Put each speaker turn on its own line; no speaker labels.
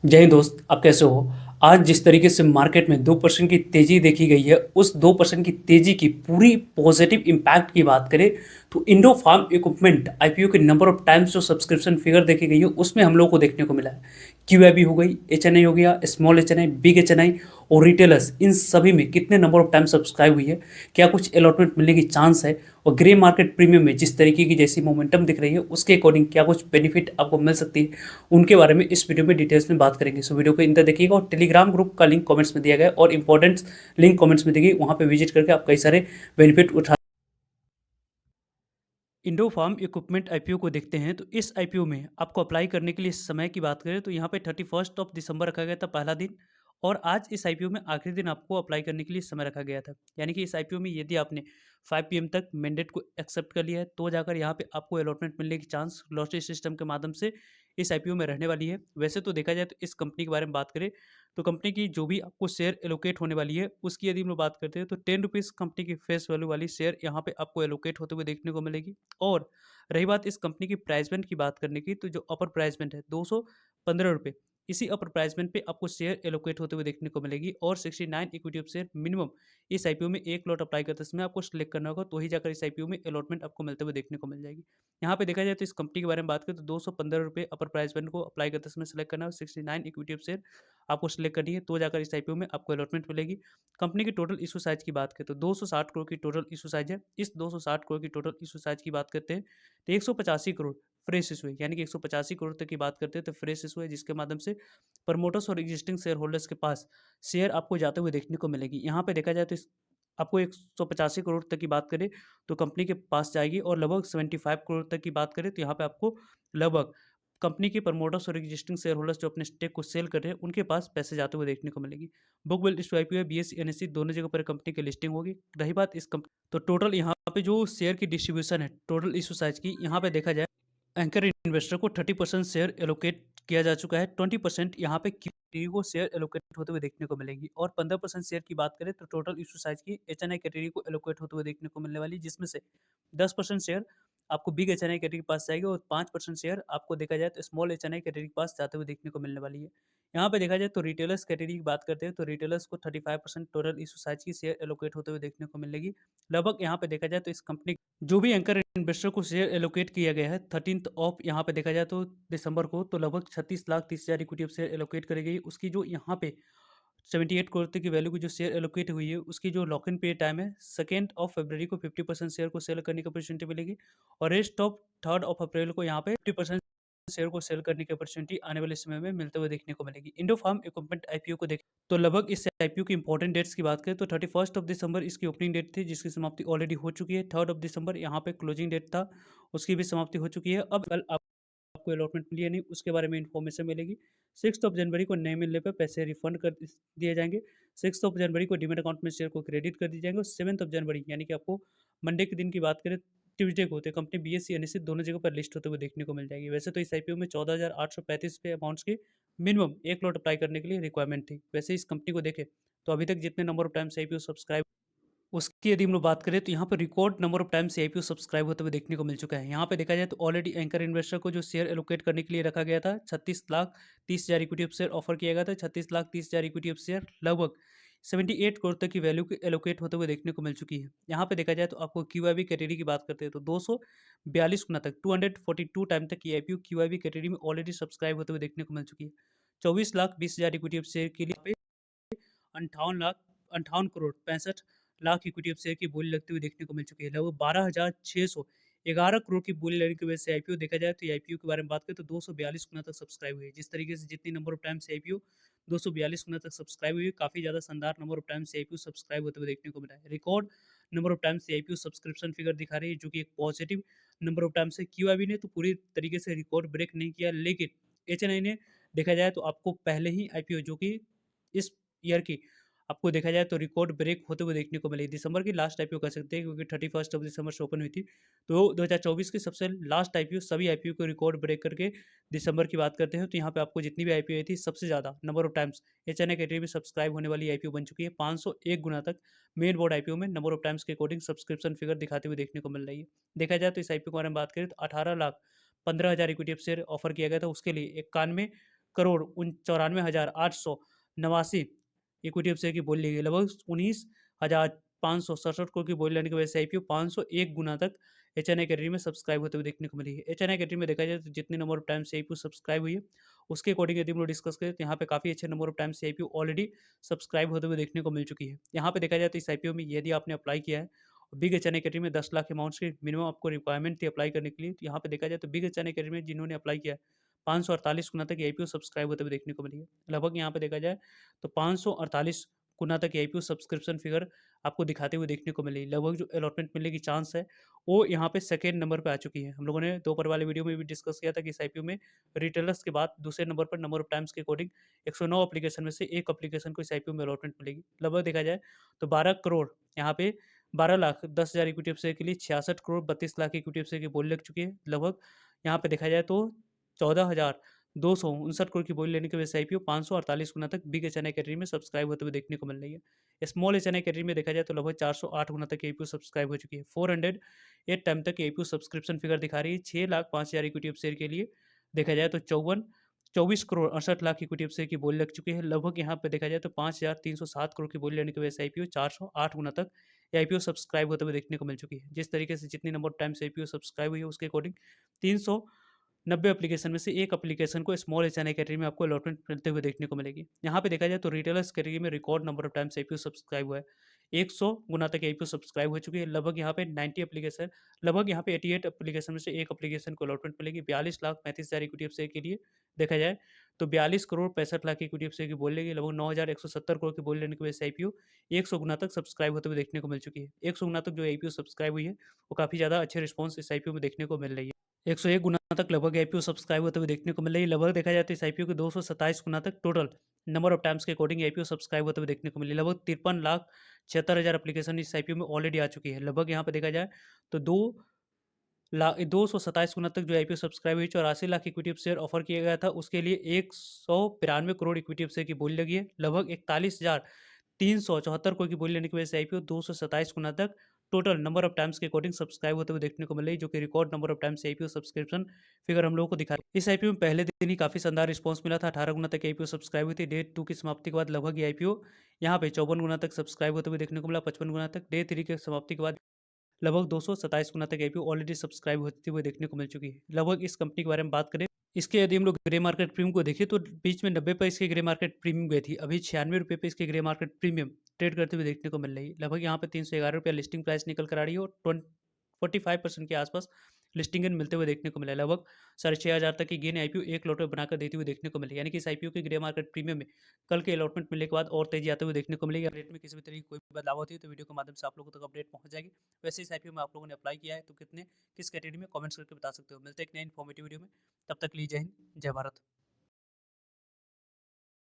जय हिंद दोस्त, आप कैसे हो? आज जिस तरीके से मार्केट में 2% की तेज़ी देखी गई है, उस 2% की तेज़ी की पूरी पॉजिटिव इम्पैक्ट की बात करें, तो इंडो फार्म इक्विपमेंट आईपीओ के नंबर ऑफ टाइम्स जो सब्सक्रिप्शन फिगर देखी गई है, उसमें हम लोगों को देखने को मिला है। क्यूआईबी हो गई, एचएनआई हो गया, स्मॉल एचएनआई, बिग एचएनआई और रिटेलर्स, इन सभी में कितने नंबर ऑफ टाइम सब्सक्राइब हुई है, क्या कुछ अलॉटमेंट मिलने की चांस है, और ग्रे मार्केट प्रीमियम में जिस तरीके की जैसी मोमेंटम दिख रही है, उसके अकॉर्डिंग क्या कुछ बेनिफिट आपको मिल सकती है, उनके बारे में इस वीडियो में डिटेल्स में बात करेंगे। सो वीडियो को इंतजार देखिएगा, और टेलीग्राम ग्रुप का लिंक कमेंट्स में दिया गया है और इंपॉर्टेंट लिंक कमेंट्स में दी गई, वहाँ पे विजिट करके आप कई सारे बेनिफिट उठा। इंडो फार्म इक्विपमेंट आईपीओ को देखते हैं, तो इस आईपीओ में आपको अप्लाई करने के लिए समय की बात करें तो यहाँ पे 31 दिसंबर रखा गया था पहला दिन। और आज इस आईपीओ में आखिरी दिन आपको अप्लाई करने के लिए समय रखा गया था। यानी कि इस आईपीओ में यदि आपने 5 PM तक मैंडेट को एक्सेप्ट कर लिया है, तो जाकर यहाँ पे आपको अलॉटमेंट मिलने की चांस लॉटरी सिस्टम के माध्यम से इस आईपीओ में रहने वाली है। वैसे तो देखा जाए तो इस कंपनी के बारे में बात करें, तो कंपनी की जो भी आपको शेयर एलोकेट होने वाली है, उसकी यदि हम लोग बात करते हैं तो 10 रुपीज़ कंपनी की फेस वैल्यू वाली शेयर यहाँ पे आपको एलोकेट होते हुए देखने को मिलेगी। और रही बात इस कंपनी की प्राइस बैंड की बात करने की, तो जो अपर प्राइस बैंड है 215 रुपये, इसी अपर प्राइस बैंड पे आपको शेयर एलोकेट होते हुए देखने को मिलेगी। और 69 इक्विटी ऑफ शेयर मिनिमम इस आईपीओ में एक लॉट अप्लाई करते समय आपको सिलेक्ट करना होगा, तो ही जाकर इस आईपीओ में अलॉटमेंट आपको मिलते हुए देखने को मिल जाएगी। यहाँ पे देखा जाए तो इस कंपनी के बारे में बात करें तो 215 रुपये अपर प्राइस बैंड को अप्लाई करते समय सेलेक्ट करना है, 69 इक्विटी ऑफ शेयर आपको सिलेक्ट करनी है, तो जाकर इस आईपीओ में आपको अलॉटमेंट मिलेगी। कंपनी की टोटल इशू साइज की बात करें तो 260 करोड़ की टोटल इशू साइज है। इस 260 करोड़ की टोटल इशू साइज की बात करते हैं तो 185 करोड़ फ्रेश इशू है। यानी कि 185 करोड़ तक की बात करते हैं तो फ्रेश इशू है, जिसके माध्यम से प्रमोटर्स और एग्जिस्टिंग शेयर होल्डर्स के पास शेयर आपको जाते हुए देखने को मिलेगी। यहाँ पे देखा जाए तो इस आपको 185 करोड़ तक की बात करें तो कंपनी के पास जाएगी, और लगभग 75 करोड़ तक की बात करें तो यहाँ पे आपको लगभग कंपनी के प्रमोटर्स और एग्जिस्टिंग शेयर होल्डर्स जो अपने स्टेक को सेल कर रहे हैं, उनके पास पैसे जाते हुए देखने को मिलेगी। बुक बिल्ड इशू आईपीओ है, बीएसई एनएससी दोनों जगह पर कंपनी की लिस्टिंग होगी। रही बात इस कंपनी, तो टोटल यहाँ पे जो शेयर की डिस्ट्रीब्यूशन है टोटल इशू साइज की, यहाँ पे देखा जाए एंकर इन्वेस्टर को 30% शेयर एलोकेट किया जा चुका है। 20% यहाँ पे कैटेगरी को शेयर एलोकेट होते हुए देखने को मिलेगी। और 15% शेयर की बात करें तो टोटल इशू साइज की एचएनआई कैटेगरी को एलोकेट होते हुए देखने को मिलने वाली, जिसमें से 10% शेयर आपको बिग एचएनआई कैटेगरी के पास जाएगी, और 5% शेयर आपको देखा जाए तो स्मॉल एचएनआई कैटेगरी के पास जाते हुए देखने को मिलने वाली है। यहाँ पे देखा जाए तो रिटेलर्स कैटेगरी की बात करते हैं तो रिटेलर्स को 35% टोटल इशू साइज की शेयर एलोकेट होते हुए देखने को मिलेगी। लगभग यहाँ पे देखा जाए तो इस कंपनी जो भी एंकर इन्वेस्टर को शेयर एलोकेट किया गया है 13th ऑफ यहाँ पे देखा जाए तो दिसंबर को, तो लगभग 36,30,000 इक्विटी ऑफ शेयर एलोकेट करी गई। उसकी जो यहाँ पे 78 करोड़ तक की वैल्यू की जो शेयर एलोकेट हुई है, उसकी जो लॉक इन पीरियड टाइम है 2 फरवरी को 50% शेयर को सेल करने की अपॉर्चुनिटी मिलेगी। और रेस्ट ऑफ 3 अप्रैल को यहाँ पे 50% शेयर को सेल करने की अपॉर्चुनिटी आने वाले समय में मिलते हुए देखने को मिलेगी। इंडो फार्म इक्विपमेंट आईपीओ को देख तो लगभग इस आईपीओ की इंपॉर्टेंट डेट्स की बात करें तो 31 दिसंबर इसकी ओपनिंग डेट थी, जिसकी समाप्ति ऑलरेडी हो चुकी है। 3 दिसंबर यहाँ पे क्लोजिंग डेट था, उसकी भी समाप्ति हो चुकी है। अब कल आपको अलॉटमेंट मिली है नहीं, उसके बारे में इन्फॉर्मेशन मिलेगी। 6 जनवरी को नहीं मिलने पर पैसे रिफंड कर दिए जाएंगे। 6 जनवरी को डीमेट अकाउंट में शेयर को क्रेडिट कर दिए जाएंगे। और 7 जनवरी यानी कि आपको मंडे के दिन की बात करें, ट्यूसडे को होते कंपनी बीएससी एनएससी दोनों जगह पर लिस्ट होते हुए देखने को मिल जाएगी। वैसे तो इस आईपीओ में 14,835 पे अमाउंट्स की मिनिमम एक लॉट अप्लाई करने के लिए रिक्वायरमेंट थी। वैसे इस कंपनी को देखें तो अभी तक जितने number of times IPO subscribe, उसकी यदि हम लोग बात करें तो यहाँ पर record number of times IPO subscribe होते हुए देखने को मिल चुका है। यहाँ पे देखा जाए तो ऑलरेडी एंकर इन्वेस्टर को जो शेयर एलोकेट करने के लिए रखा गया था 36,30,000 इक्विटी ऑफ शेयर ऑफर किया गया था। 36,30,000 इक्विटी ऑफ शेयर लगभग 78 करोड़ तक की वैल्यू के एलोकेट होते हुए देखने को मिल चुकी है। यहाँ पे देखा जाए तो आपको क्यूआईबी कैटेगरी की बात करते हैं तो 242 गुना तक 242 टाइम तक की आईपीओ क्यूआईबी कैटेगरी में ऑलरेडी सब्सक्राइब होते हुए देखने को मिल चुकी है। 24,20,000 इक्विटी ऑफ शेयर के लिए 58 crore 65 lakh equity of share की बोली लगती हुई देखने को मिल चुकी है। लगभग 12,611 करोड़ की बोली लगने की वजह से आईपीओ देखा जाए तो आईपीओ के बारे में बात करें तो 242 गुना तक सब्सक्राइब हुई है। जिस तरीके से जितनी नंबर ऑफ टाइम से आईपीओ 242 गुना तक सब्सक्राइब हुई है, काफ़ी ज़्यादा शानदार नंबर ऑफ टाइम से आईपीओ सब्सक्राइब होते हुए देखने को मिला है। रिकॉर्ड नंबर ऑफ टाइम से आईपीओ सब्सक्रिप्शन फिगर दिखा रही है, जो कि एक पॉजिटिव नंबर ऑफ टाइम से। क्यूआईबी ने तो पूरी तरीके से रिकॉर्ड ब्रेक नहीं किया, लेकिन एचएनआई ने देखा जाए तो आपको पहले ही आईपीओ जो कि इस ईयर की आपको देखा जाए तो रिकॉर्ड ब्रेक होते हुए देखने को मिली। दिसंबर की लास्ट आईपीओ कह सकते हैं, क्योंकि 31 दिसंबर से ओपन हुई थी। तो 2024 की सबसे लास्ट आईपीओ, सभी आईपीओ को रिकॉर्ड ब्रेक करके दिसंबर की बात करते हैं तो यहाँ पे आपको जितनी भी आईपीओ आई थी सबसे ज़्यादा number of times HNI category में सब्सक्राइब होने वाली आईपीओ बन चुकी है। 501 गुना तक मेन बोर्ड आईपीओ में नंबर ऑफ टाइम्स के अकॉर्डिंग सब्सक्रिप्शन फिगर दिखाते हुए देखने को मिल रही है। देखा जाए तो इस आईपीओ के बारे में बात करें तो 18,15,000 इक्विटी शेयर ऑफर किया गया था, उसके लिए 91 करोड़ 94,889 इक्विटी ऑफ शेयर की बोली ली गई। लगभग 19,567 करोड़ की बोली लेने की वजह से आईपीओ 501 गुना तक एचएनआई कैटेगरी में सब्सक्राइब होते हुए देखने को मिली है। एचएनआई कैटेगरी में देखा जाए तो जितने नंबर ऑफ टाइम से आईपीओ सब्सक्राइब हुई है, उसके अकॉर्डिंग यदि हम लोग डिस्कस करें तो यहाँ पे काफ़ी अच्छे नंबर ऑफ टाइम से आईपीओ ऑलरेडी सब्सक्राइब होते हुए देखने को मिल चुकी है। यहाँ पे देखा जाए तो इस आईपीओ में यदि आपने अप्लाई किया है, बिग एचएनआई कैटेगरी में 10 लाख अमाउंट्स की मिनिमम आपको रिक्वायरमेंट थी अप्लाई करने के लिए। तो यहाँ पे देखा जाए तो बिग एचएनआई कैटेगरी में जिन्होंने अप्लाई किया है, 548 गुना तक आईपीओ सब्सक्राइब होते हुए देखने को मिली है। लगभग यहाँ पे देखा जाए तो 548 गुना तक आईपीओ सब्सक्रिप्शन फिगर आपको दिखाते हुए देखने को मिली। लगभग जो अलॉटमेंट मिलने की चांस है, वो यहाँ पे सेकंड नंबर पे आ चुकी है। हम लोगों ने दोपहर वाले वीडियो में भी डिस्कस किया था कि इस आईपीओ में रिटेलर्स के बाद दूसरे नंबर पर नंबर ऑफ टाइम्स के अकॉर्डिंग 109 एप्लीकेशन में से एक एप्लीकेशन को इस आईपीओ में अलॉटमेंट मिलेगी। लगभग देखा जाए तो 12 करोड़ यहाँ पे 12,10,000 इक्विटी ऑफ शेयर के लिए 66 crore 32 lakh equity of share की बोली लग चुकी है। लगभग यहाँ पे देखा जाए तो 14,259 करोड़ की बोली लेने की वजह से आईपीओ 548 गुना तक बिग एचएनआई कैटेगरी में सब्सक्राइब होते हुए देखने को मिल रही है। स्मॉल एचएनआई कैटेगरी में देखा जाए तो लगभग 408 गुना तक आईपीओ सब्सक्राइब हो चुकी है। 408 टाइम तक आईपीओ सब्सक्रिप्शन फिगर दिखा रही है। 6,05,000 इक्विटी ऑफ शेयर के लिए देखा जाए तो 24 crore 68 lakh equity of share की बोली लग चुकी है। लगभग यहाँ पे देखा जाए तो 5,307 करोड़ की बोली लेने की वजह से आईपीओ 408 गुना तक आईपीओ सब्सक्राइब होते हुए देखने को मिल चुकी है। जिस तरीके से जितनी number of times IPO subscribe हुई है, उसके अकॉर्डिंग 390 एप्लीकेशन में से एक एप्लीकेशन को स्मॉल एचएनआई कैटेगरी में आपको अलॉटमेंट मिलते हुए देखने को मिलेगी। यहाँ पे देखा जाए तो रिटेलर्स कैटेगरी में record number of times IPO subscribe हुआ है। 100 गुना तक आईपीओ सब्सक्राइब हो चुकी है। लगभग यहाँ पे 90 एप्लीकेशन, लगभग यहाँ पे 88 एप्लीकेशन में से एक एप्लीकेशन को अलॉटमेंट मिलेगी। 42,35,000 इक्विटी ऑफ शेयर के लिए देखा जाए तो 42 crore 65 lakh equity of share की बोली लेगी। लगभग 9,170 करोड़ की बोली लेने की वजह से आईपीओ 100 गुना तक सब्सक्राइब होते हुए देखने को मिल चुकी है। 100 गुना तक जो आईपीओ सब्सक्राइब हुई है, वो काफ़ी ज़्यादा अच्छे रिस्पॉन्स इस आईपीओ में देखने को मिल रही है। 101 गुना तक लगभग आईपीओ सब्सक्राइब होते हुए देखने को मिल रही है। लगभग देखा जाए तो इस आईपीओ के 227 गुना तक टोटल नंबर ऑफ टाइम्स के अकॉर्डिंग आईपीओ सब्सक्राइब होते हुए देखने को मिली। लगभग 53,76,000 एप्लीकेशन इस आईपीओ में ऑलरेडी आ चुकी है। लगभग यहाँ पे देखा जाए तो 227 गुना तक जो आईपीओ सब्सक्राइब हुई, 84 lakh equity of share offer किया गया था, उसके लिए 192 करोड़ इक्विटी ऑफ शेयर की बोली लगी है। लगभग 41,374 करोड़ की बोली लेने की वजह से आईपीओ 227 गुना तक टोटल नंबर ऑफ टाइम्स के अकॉर्डिंग सब्सक्राइब होते हुए देखने को मिल रही है, जो कि record number of times IPO subscription figure हम लोगों को दिखा रही है। इस आईपीओ में पहले दिन ही काफी शानदार रिस्पॉन्स मिला था। 18 गुना तक आईपीओ सब्सक्राइब हुई थी। डे 2 की समाप्ति के बाद लगभग ये आईपीओ यहाँ पे 54 गुना तक सब्सक्राइब होते हुए देखने को मिला। 55 गुना तक डे 3 की समाप्ति के बाद लगभग 227 गुना तक आईपीओ ऑलरेडी सब्सक्राइब होते हुए देखने को मिल चुकी है। लगभग इस कंपनी के बारे में बात करें, इसके यदि हम लोग ग्रे मार्केट प्रीमियम को देखें तो बीच में 90 पे इसकी ग्रे मार्केट प्रीमियम गई थी। अभी 96 रुपये पे इसकी ग्रे मार्केट प्रीमियम ट्रेड करते हुए देखने को मिल रही है। लगभग यहाँ पे 311 रुपया लिस्टिंग प्राइस निकल कर आ रही है और 45% के आसपास लिस्टिंग गेन मिलते हुए देखने को मिला है। लगभग 6,500 तक की गेन आईपीओ एक लॉट में बनाकर देती हुई देखने को मिली। यानी कि इस आईपीओ के ग्रे मार्केट प्रीमियम में कल के अलॉटमेंट मिलने के बाद और तेजी आते हुए देखने को मिलेगी। रेट में किसी भी तरह की कोई भी बदलाव होती है तो वीडियो के माध्यम से आप लोगों तक अपडेट पहुंच जाएगी। वैसे इस आईपीओ में आप लोगों ने अप्लाई किया है तो कितने किस कैटेगरी में कमेंट्स करके बता सकते हो। मिलते हैं एक नए इन्फॉर्मेटिव वीडियो में, तब तक लीजिए जय हिंद, जय भारत।